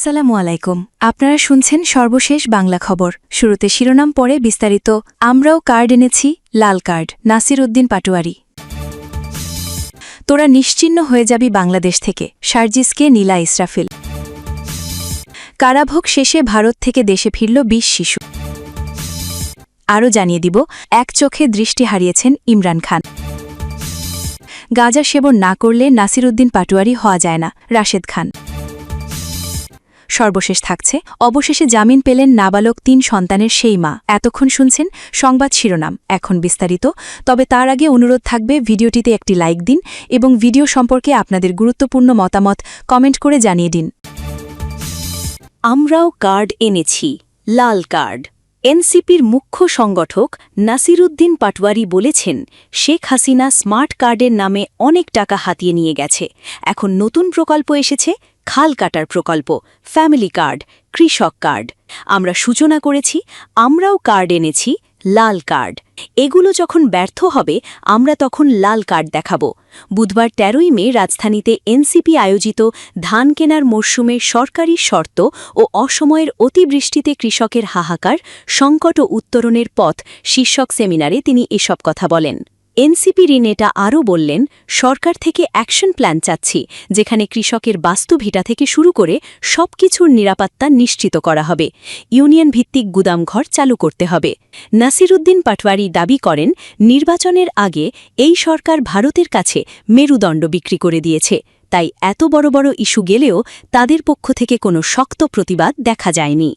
আসসালামু আলাইকুম। আপনারা শুনছেন সর্বশেষ বাংলা খবর। শুরুতে শিরোনাম পরে বিস্তারিত। আমরাও কার্ড এনেছি, লাল কার্ড, নাসির উদ্দিন পাটোয়ারি। তোরা নিশ্চিহ্ন হয়ে যাবি বাংলাদেশ থেকে, শারজিসকে নীলা ইসরাফিল। কারাভোগ শেষে ভারত থেকে দেশে ফিরল ২০ শিশু। আরও জানিয়ে দিব, এক চোখে দৃষ্টি হারিয়েছেন ইমরান খান। গাঁজা সেবন না করলে নাসির উদ্দিন পাটোয়ারি হওয়া যায় না, রাশেদ খান। সর্বশেষ থাকছে, অবশেষে জামিন পেলেন নাবালক ৩ সন্তানের সেই মা। এতক্ষণ শুনছেন সংবাদ শিরোনাম, এখন বিস্তারিত। তবে তার আগে অনুরোধ থাকবে, ভিডিওটিতে একটি লাইক দিন এবং ভিডিও সম্পর্কে আপনাদের গুরুত্বপূর্ণ মতামত কমেন্ট করে জানিয়ে দিন। আমরাও কার্ড এনেছি, লাল কার্ড। এনসিপির মুখ্য সংগঠক নাসির উদ্দিন পাটোয়ারি বলেছেন, শেখ হাসিনা স্মার্ট কার্ডের নামে অনেক টাকা হাতিয়ে নিয়ে গেছে। এখন নতুন প্রকল্প এসেছে, খাল কাটার প্রকল্প, ফ্যামিলি কার্ড, কৃষক কার্ড। আমরা সূচনা করেছি, আমরাও কার্ড এনেছি, লাল কার্ড। এগুলো যখন ব্যর্থ হবে, আমরা তখন লাল কার্ড দেখাব। বুধবার ১৩ই মে রাজধানীতে এনসিপি আয়োজিত ধান কেনার মরশুমে সরকারি শর্ত ও অসময়ের অতিবৃষ্টিতে কৃষকের হাহাকার, সংকট ও উত্তরণের পথ শীর্ষক সেমিনারে তিনি এসব কথা বলেন। এনসিপি নেতা আরও বললেন, সরকার থেকে অ্যাকশন প্ল্যান চাচ্ছি, যেখানে কৃষকের বাস্তুভিটা থেকে শুরু করে সবকিছুর নিরাপত্তা নিশ্চিত করা হবে। ইউনিয়ন ভিত্তিক গুদামঘর চালু করতে হবে। নাসির উদ্দিন পাটোয়ারি দাবি করেন, নির্বাচনের আগে এই সরকার ভারতের কাছে মেরুদণ্ড বিক্রি করে দিয়েছে, তাই এত বড় বড় ইস্যু গেলেও তাদের পক্ষ থেকে কোনো শক্ত প্রতিবাদ দেখা যায়নি।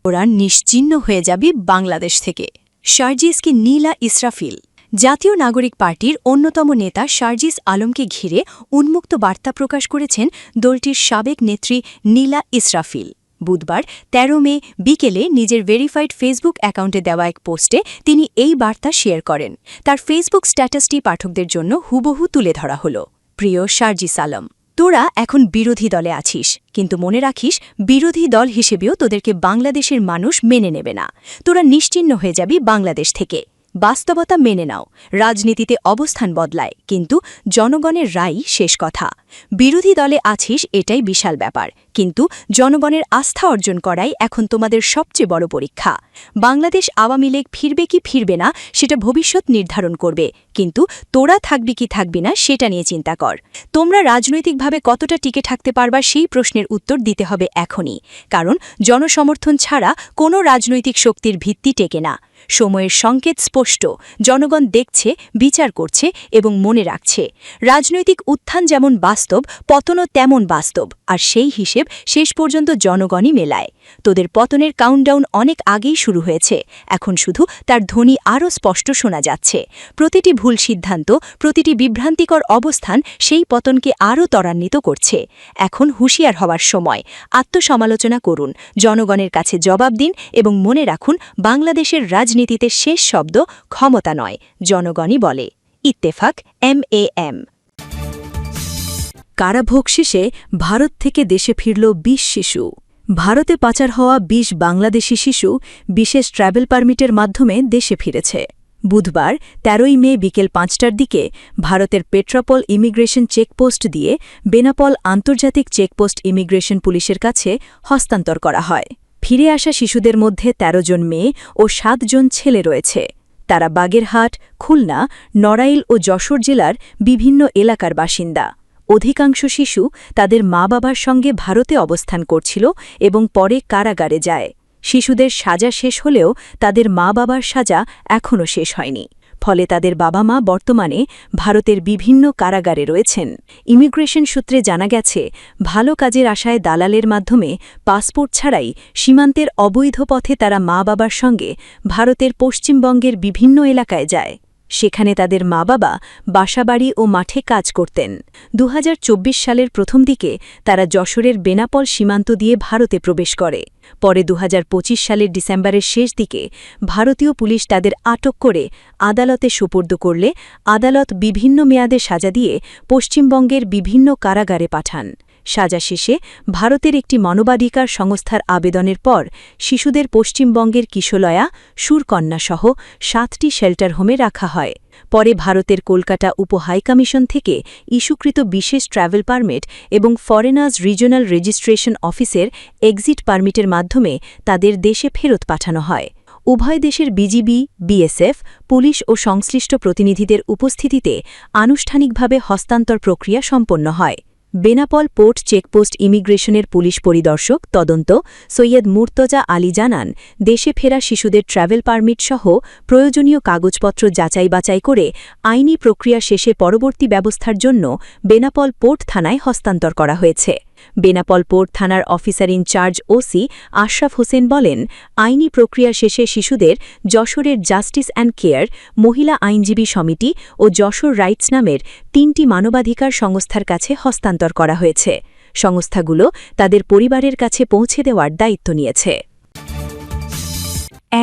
ওরা নিশ্চিহ্ন হয়ে যাবে বাংলাদেশ থেকে, শারজিসকে নীলা ইসরাফিল। জাতীয় নাগরিক পার্টির অন্যতম নেতা শারজিস আলমকে ঘিরে উন্মুক্ত বার্তা প্রকাশ করেছেন দলটির সাবেক নেত্রী নীলা ইসরাফিল। বুধবার ১৩ মে বিকেলে নিজের ভেরিফাইড ফেসবুক অ্যাকাউন্টে দেওয়া এক পোস্টে তিনি এই বার্তা শেয়ার করেন। তার ফেসবুক স্ট্যাটাসটি পাঠকদের জন্য হুবহু তুলে ধরা হল। প্রিয় শারজিস আলম, তোরা এখন বিরোধী দলে আছিস, কিন্তু মনে রাখিস, বিরোধী দল হিসেবেও তোদেরকে বাংলাদেশের মানুষ মেনে নেবে না। তোরা নিশ্চিহ্ন হয়ে যাবি বাংলাদেশ থেকে। বাস্তবতা মেনে নাও, রাজনীতিতে অবস্থান বদলায়, কিন্তু জনগণের রায়ই শেষ কথা। বিরোধী দলে আছিস, এটাই বিশাল ব্যাপার, কিন্তু জনগণের আস্থা অর্জন করাই এখন তোমাদের সবচেয়ে বড় পরীক্ষা। বাংলাদেশ আওয়ামী লীগ ফিরবে কি ফিরবে না সেটা ভবিষ্যৎ নির্ধারণ করবে, কিন্তু তোরা থাকবি কি থাকবি না সেটা নিয়ে চিন্তা কর। তোমরা রাজনৈতিকভাবে কতটা টিকে থাকতে পারবা সেই প্রশ্নের উত্তর দিতে হবে এখনই, কারণ জনসমর্থন ছাড়া কোনো রাজনৈতিক শক্তির ভিত্তি টেকে না। সময়ের সংকেত স্পষ্ট, জনগণ দেখছে, বিচার করছে এবং মনে রাখছে। রাজনৈতিক উত্থান যেমন বাস্তব, পতনও তেমন বাস্তব, আর সেই হিসেব শেষ পর্যন্ত জনগণই মেলায়। তোদের পতনের কাউন্টডাউন অনেক আগেই শুরু হয়েছে, এখন শুধু তার ধ্বনি আরও স্পষ্ট শোনা যাচ্ছে। প্রতিটি ভুল সিদ্ধান্ত, প্রতিটি বিভ্রান্তিকর অবস্থান সেই পতনকে আরও ত্বরান্বিত করছে। এখন হুঁশিয়ার হওয়ার সময়। আত্মসমালোচনা করুন, জনগণের কাছে জবাব দিন এবং মনে রাখুন, বাংলাদেশের রাজনীতিতে শেষ শব্দ ক্ষমতা নয়, জনগণই বলে। ইত্তেফাক, MAM। কারাভোগ শেষে ভারত থেকে দেশে ফিরল ২০ শিশু। ভারতে পাচার হওয়া ২০ বাংলাদেশি শিশু বিশেষ ট্র্যাভেল পারমিটের মাধ্যমে দেশে ফিরেছে। বুধবার ১৩ই মে বিকেল ৫টার দিকে ভারতের পেট্রাপল ইমিগ্রেশন চেকপোস্ট দিয়ে বেনাপল আন্তর্জাতিক চেকপোস্ট ইমিগ্রেশন পুলিশের কাছে হস্তান্তর করা হয়। ফিরে আসা শিশুদের মধ্যে ১৩ জন মেয়ে ও ৭ জন ছেলে রয়েছে। তারা বাগেরহাট, খুলনা, নড়াইল ও যশোর জেলার বিভিন্ন এলাকার বাসিন্দা। অধিকাংশ শিশু তাদের মা-বাবার সঙ্গে ভারতে অবস্থান করছিল এবং পরে কারাগারে যায়। শিশুদের সাজা শেষ হলেও তাদের মা-বাবার সাজা এখনও শেষ হয়নি, ফলে তাদের বাবা-মা বর্তমানে ভারতের বিভিন্ন কারাগারে রয়েছেন। ইমিগ্রেশন সূত্রে জানা গেছে, ভালো কাজের আশায় দালালের মাধ্যমে পাসপোর্ট ছাড়াই সীমান্তের অবৈধ পথে তারা মা-বাবার সঙ্গে ভারতের পশ্চিমবঙ্গের বিভিন্ন এলাকায় যায়। সেখানে তাদের মা-বাবা বাসাবাড়ি ও মাঠে কাজ করতেন। ২০২৪ সালের প্রথম দিকে তারা যশোরের বেনাপল সীমান্ত দিয়ে ভারতে প্রবেশ করে। পরে ২০২৫ সালের ডিসেম্বরের শেষ দিকে ভারতীয় পুলিশ তাদের আটক করে আদালতে সোপর্দ করলে আদালত বিভিন্ন মেয়াদে সাজা দিয়ে পশ্চিমবঙ্গের বিভিন্ন কারাগারে পাঠান। সাজা শেষে ভারতের একটি মানবাধিকার সংস্থার আবেদনের পর শিশুদের পশ্চিমবঙ্গের কিশলয়া, সুরকন্যাসহ 7টি শেল্টার হোমে রাখা হয়। পরে ভারতের কলকাতা উপ হাইকমিশন থেকে ইস্যুকৃত বিশেষ ট্রাভেল পারমিট এবং ফরেনার্স রিজিওনাল রেজিস্ট্রেশন অফিসের এক্সিট পারমিটের মাধ্যমে তাদের দেশে ফেরত পাঠানো হয়। উভয় দেশের বিজিবি, বিএসএফ, পুলিশ ও সংশ্লিষ্ট প্রতিনিধিদের উপস্থিতিতে আনুষ্ঠানিকভাবে হস্তান্তর প্রক্রিয়া সম্পন্ন হয়। বেনাপোল পোর্ট চেকপোস্ট ইমিগ্রেশনের পুলিশ পরিদর্শক তদন্ত সৈয়দ মুর্তজা আলী জানান, দেশে ফেরা শিশুদের ট্রাভেল পারমিট সহ প্রয়োজনীয় কাগজপত্র যাচাই বাছাই করে আইনি প্রক্রিয়া শেষে পরবর্তী ব্যবস্থার জন্য বেনাপোল পোর্ট থানায় হস্তান্তর করা হয়েছে। বেনাপোল পোর্ট থানার officer in charge OC Ashraf Hossain বলেন, আইনি প্রক্রিয়া শেষে শিশুদের যশোরের জাস্টিস অ্যান্ড কেয়ার, মহিলা আইনজীবী সমিতি ও যশোর রাইটস নামের 3টি মানবাধিকার সংস্থার কাছে হস্তান্তর করা হয়েছে। সংস্থাগুলো তাদের পরিবারের কাছে পৌঁছে দেওয়ার দায়িত্ব নিয়েছে।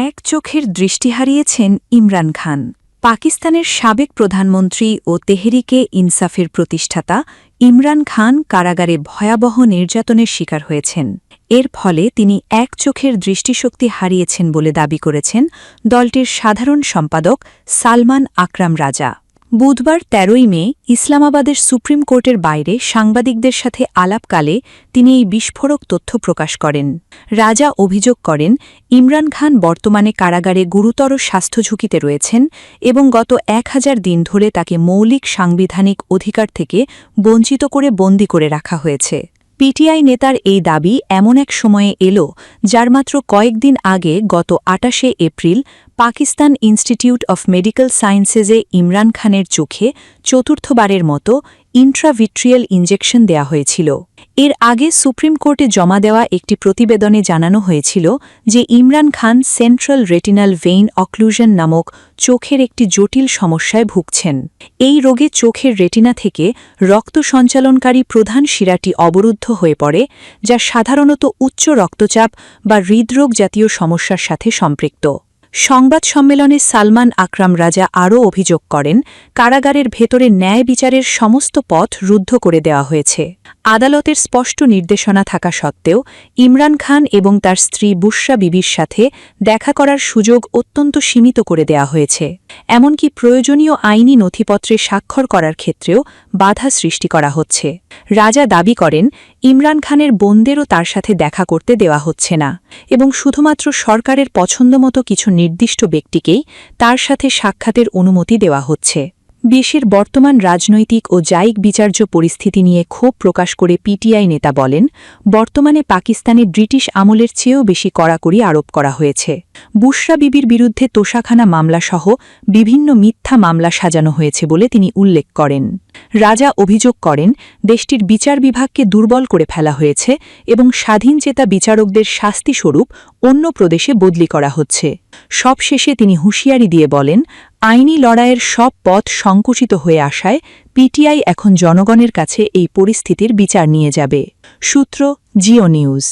এক চোখের দৃষ্টি হারিয়েছেন ইমরান খান। পাকিস্তানের সাবেক প্রধানমন্ত্রী ও তেহরিকে ইনসাফের প্রতিষ্ঠাতা ইমরান খান কারাগারে ভয়াবহ নির্যাতনের শিকার হয়েছেন। এর ফলে তিনি এক চোখের দৃষ্টিশক্তি হারিয়েছেন বলে দাবি করেছেন দলটির সাধারণ সম্পাদক সালমান আকরাম রাজা। বুধবার ১৩ই মে ইসলামাবাদের সুপ্রিম কোর্টের বাইরে সাংবাদিকদের সাথে আলাপকালে তিনি এই বিস্ফোরক তথ্য প্রকাশ করেন। রাজা অভিযোগ করেন, ইমরান খান বর্তমানে কারাগারে গুরুতর স্বাস্থ্য ঝুঁকিতে রয়েছেন এবং গত ১০০০ দিন ধরে তাকে মৌলিক সাংবিধানিক অধিকার থেকে বঞ্চিত করে বন্দী করে রাখা হয়েছে। পিটিআই নেতার এই দাবি এমন এক সময়ে এলো যার মাত্র কয়েকদিন আগে গত ২৮শে April Pakistan Institute of Medical সায়েন্সেসে ইমরান খানের চোখে চতুর্থবারের মতো ইন্ট্রাভিট্রিয়াল ইনজেকশন দেয়া হয়েছিল। এর আগে সুপ্রিম কোর্টে জমা দেওয়া একটি প্রতিবেদনে জানানো হয়েছিল যে Imran Khan central retinal vein occlusion নামক চোখের একটি জটিল সমস্যায় ভুগছেন। এই রোগে চোখের রেটিনা থেকে রক্ত সঞ্চালনকারী প্রধান শিরাটি অবরুদ্ধ হয়ে পড়ে, যা সাধারণত উচ্চ রক্তচাপ বা হৃদরোগ জাতীয় সমস্যার সাথে সম্পৃক্ত। সংবাদ সম্মেলনে সালমান আকরাম রাজা আরও অভিযোগ করেন, কারাগারের ভেতরে ন্যায় বিচারের সমস্ত পথ রুদ্ধ করে দেওয়া হয়েছে। আদালতের স্পষ্ট নির্দেশনা থাকা সত্ত্বেও ইমরান খান এবং তার স্ত্রী বুশরা বিবির সাথে দেখা করার সুযোগ অত্যন্ত সীমিত করে দেওয়া হয়েছে। এমনকি প্রয়োজনীয় আইনি নথিপত্রে স্বাক্ষর করার ক্ষেত্রেও বাধা সৃষ্টি করা হচ্ছে। রাজা দাবি করেন, ইমরান খানের বোনদেরও তার সাথে দেখা করতে দেওয়া হচ্ছে না এবং শুধুমাত্র সরকারের পছন্দমতো কিছু নির্দিষ্ট ব্যক্তিকেই তার সাথে সাক্ষাতের অনুমতি দেওয়া হচ্ছে। দেশের বর্তমান রাজনৈতিক ও জায়িক বিচার্য পরিস্থিতি নিয়ে ক্ষোভ প্রকাশ করে পিটিআই নেতা বলেন, বর্তমানে পাকিস্তানে ব্রিটিশ আমলের চেয়েও বেশি কড়াকড়ি আরোপ করা হয়েছে। বুশরা বিবির বিরুদ্ধে তোষাখানা মামলাসহ বিভিন্ন মিথ্যা মামলা সাজানো হয়েছে বলে তিনি উল্লেখ করেন। রাজা অভিযোগ করেন, দেশটির বিচার বিভাগকে দুর্বল করে ফেলা হয়েছে এবং স্বাধীনচেতা বিচারকদের শাস্তিস্বরূপ অন্য প্রদেশে বদলি করা হচ্ছে। সবশেষে তিনি হুঁশিয়ারি দিয়ে বলেন, আইনি লড়াইয়ের সব পথ সংকুচিত হয়ে আসায় পিটিআই এখন জনগণের কাছে এই পরিস্থিতির বিচার নিয়ে যাবে। সূত্র জিও নিউজ।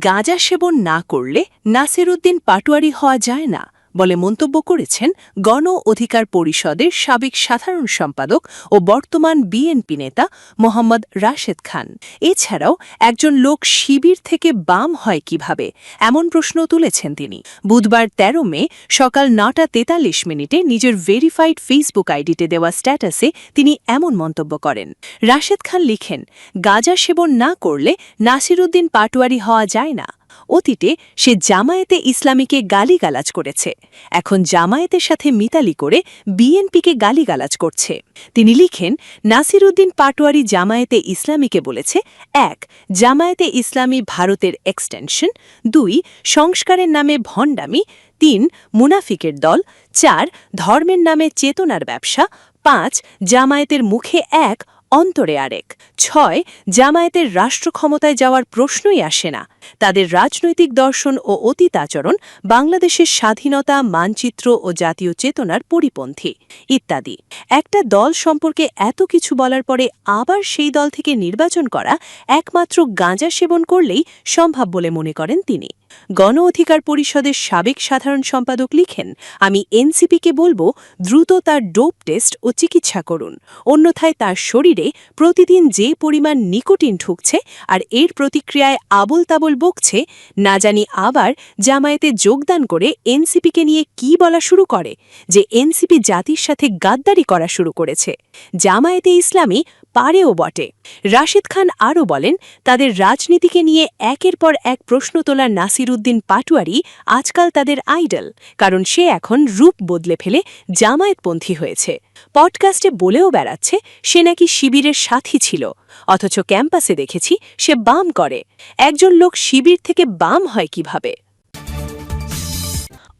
গাঁজা সেবন না করলে নাসিরউদ্দিন পাটোয়ারি হওয়া যায় না বলে মন্তব্য করেছেন গণ অধিকার পরিষদের সাবেক সাধারণ সম্পাদক ও বর্তমান বিএনপি নেতা মোহাম্মদ রাশেদ খান। এছাড়াও একজন লোক শিবির থেকে বাম হয় কিভাবে, এমন প্রশ্ন তুলেছেন তিনি। বুধবার ১৩ মে সকাল ৯টা ৪৩ নিজের ভেরিফাইড ফেসবুক আইডিতে দেওয়া স্ট্যাটাসে তিনি এমন মন্তব্য করেন। রাশেদ খান লিখেন, গাঁজা সেবন না করলে নাসিরউদ্দিন পাটোয়ারি হওয়া যায় না। অতীতে সে জামায়াতে ইসলামীকে গালিগালাজ করেছে, এখন জামায়াতের সাথে মিতালি করে বিএনপিকে গালিগালাজ করছে। তিনি লিখেন, নাসিরউদ্দিন পাটোয়ারি জামায়াতে ইসলামীকে বলেছে, ১. জামায়াতে ইসলামী ভারতের এক্সটেনশন, ২. সংস্কারের নামে ভণ্ডামি, ৩. মুনাফিকের দল, ৪. ধর্মের নামে চেতনার ব্যবসা, ৫. জামায়াতের মুখে এক অন্তরে আরেক, ৬. জামায়াতের রাষ্ট্র ক্ষমতায় যাওয়ার প্রশ্নই আসে না, তাদের রাজনৈতিক দর্শন ও অতীত আচরণ বাংলাদেশের স্বাধীনতা, মানচিত্র ও জাতীয় চেতনার পরিপন্থী ইত্যাদি। একটা দল সম্পর্কে এত কিছু বলার পরে আবার সেই দল থেকে নির্বাচন করা একমাত্র গাঁজা সেবন করলেই সম্ভব বলে মনে করেন তিনি। গণ অধিকার পরিষদের সাবেক সাধারণ সম্পাদক লিখেন, আমি এনসিপিকে বলবো দ্রুত তার ডোপ টেস্ট ও চিকিৎসা করুন, অন্যথায় তার শরীরে প্রতিদিন যে পরিমাণ নিকোটিন ঢুকছে আর এর প্রতিক্রিয়ায় আবোল তাবোল বকছে, না জানি আবার জামায়াতে যোগদান করে এনসিপিকে নিয়ে কি বলা শুরু করে যে এনসিপি জাতির সাথে গাদ্দারি করা শুরু করেছে। জামায়াতে ইসলামী পারেও বটে। রাশিদ খান আরও বলেন, তাদের রাজনীতিকে নিয়ে একের পর এক প্রশ্ন তোলার নাসির উদ্দিন পাটোয়ারি আজকাল তাদের আইডল, কারণ সে এখন রূপ বদলে ফেলে জামায়াতপন্থী হয়েছে। পডকাস্টে বলেও বেড়াচ্ছে সে নাকি শিবিরের সাথী ছিল, অথচ ক্যাম্পাসে দেখেছি সে বাম করে। একজন লোক শিবির থেকে বাম হয় কিভাবে?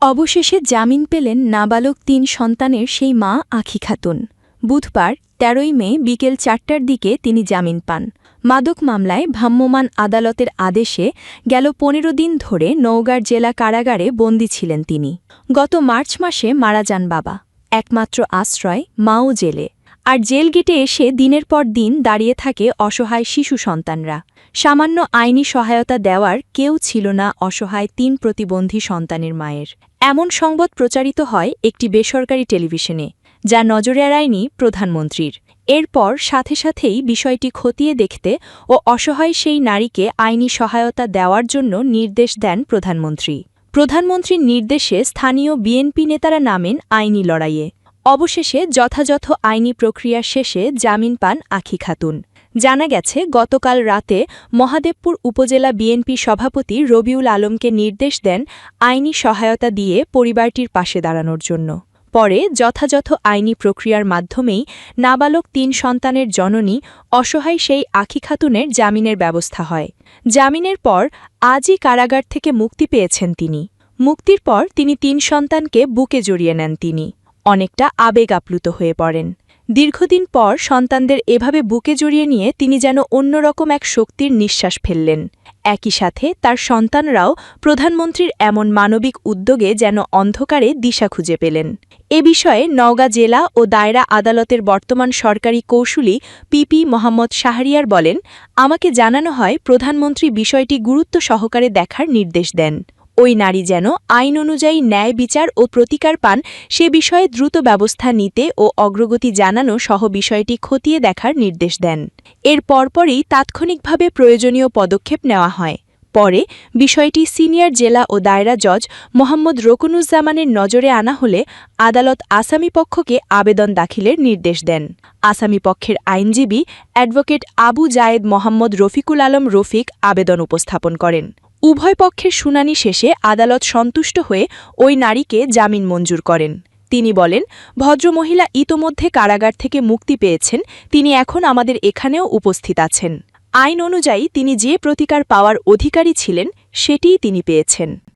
অবশেষে জামিন পেলেন নাবালক ৩ সন্তানের সেই মা আঁখি খাতুন। বুধবার ১৩ই মে বিকেল ৪টার দিকে তিনি জামিন পান। মাদক মামলায় ভ্রাম্যমাণ আদালতের আদেশে গেল ১৫ দিন ধরে নওগাঁর জেলা কারাগারে বন্দী ছিলেন তিনি। গত মার্চ মাসে মারা যান বাবা। একমাত্র আশ্রয় মাও জেলে। আর জেল গেটে এসে দিনের পর দিন দাঁড়িয়ে থাকে অসহায় শিশু সন্তানরা। সামান্য আইনি সহায়তা দেওয়ার কেউ ছিল না অসহায় ৩ প্রতিবন্ধী সন্তানের মায়ের। এমন সংবাদ প্রচারিত হয় একটি বেসরকারি টেলিভিশনে, যা নজরে এড়ায়নি প্রধানমন্ত্রীর। এরপর সাথে সাথেই বিষয়টি খতিয়ে দেখতে ও অসহায় সেই নারীকে আইনি সহায়তা দেওয়ার জন্য নির্দেশ দেন প্রধানমন্ত্রী। প্রধানমন্ত্রীর নির্দেশে স্থানীয় বিএনপি নেতারা নামেন আইনি লড়াইয়ে। অবশেষে যথাযথ আইনি প্রক্রিয়া শেষে জামিন পান আঁখি খাতুন। জানা গেছে, গতকাল রাতে মহাদেবপুর উপজেলা বিএনপি সভাপতি রবিউল আলমকে নির্দেশ দেন আইনি সহায়তা দিয়ে পরিবারটির পাশে দাঁড়ানোর জন্য। পরে যথাযথ আইনি প্রক্রিয়ার মাধ্যমেই নাবালক ৩ সন্তানের জননী অসহায় সেই আঁখি খাতুনের জামিনের ব্যবস্থা হয়। জামিনের পর আজই কারাগার থেকে মুক্তি পেয়েছেন তিনি। মুক্তির পর তিনি ৩ সন্তানকে বুকে জড়িয়ে নেন তিনি। অনেকটা আবেগ আপ্লুত হয়ে পড়েন। দীর্ঘদিন পর সন্তানদের এভাবে বুকে জড়িয়ে নিয়ে তিনি যেন অন্যরকম এক শক্তির নিঃশ্বাস ফেললেন। একই সাথে তার সন্তানরাও প্রধানমন্ত্রীর এমন মানবিক উদ্যোগে যেন অন্ধকারে দিশা খুঁজে পেলেন। এ বিষয়ে নওগাঁ জেলা ও দায়রা আদালতের বর্তমান সরকারি কৌঁসুলি পিপি মোহাম্মদ শাহরিয়ার বলেন, আমাকে জানানো হয় প্রধানমন্ত্রী বিষয়টি গুরুত্ব সহকারে দেখার নির্দেশ দেন। ওই নারী যেন আইন অনুযায়ী ন্যায় বিচার ও প্রতিকার পান সে বিষয়ে দ্রুত ব্যবস্থা নিতে ও অগ্রগতি জানানো সহ বিষয়টি খতিয়ে দেখার নির্দেশ দেন। এর পরপরই তাৎক্ষণিকভাবে প্রয়োজনীয় পদক্ষেপ নেওয়া হয়। পরে বিষয়টি সিনিয়র জেলা ও দায়রা জজ মোহাম্মদ রকুনুজ্জামানের নজরে আনা হলে আদালত আসামিপক্ষকে আবেদন দাখিলের নির্দেশ দেন। আসামিপক্ষের আইনজীবী অ্যাডভোকেট আবু জায়েদ মোহাম্মদ রফিকুল আলম রফিক আবেদন উপস্থাপন করেন। উভয় পক্ষের শুনানি শেষে আদালত সন্তুষ্ট হয়ে ওই নারীকে জামিন মঞ্জুর করেন। তিনি বলেন, ভদ্রমহিলা ইতোমধ্যে কারাগার থেকে মুক্তি পেয়েছেন, তিনি এখন আমাদের এখানেও উপস্থিত আছেন। আইন অনুযায়ী তিনি যে প্রতিকার পাওয়ার অধিকারী ছিলেন সেটিই তিনি পেয়েছেন।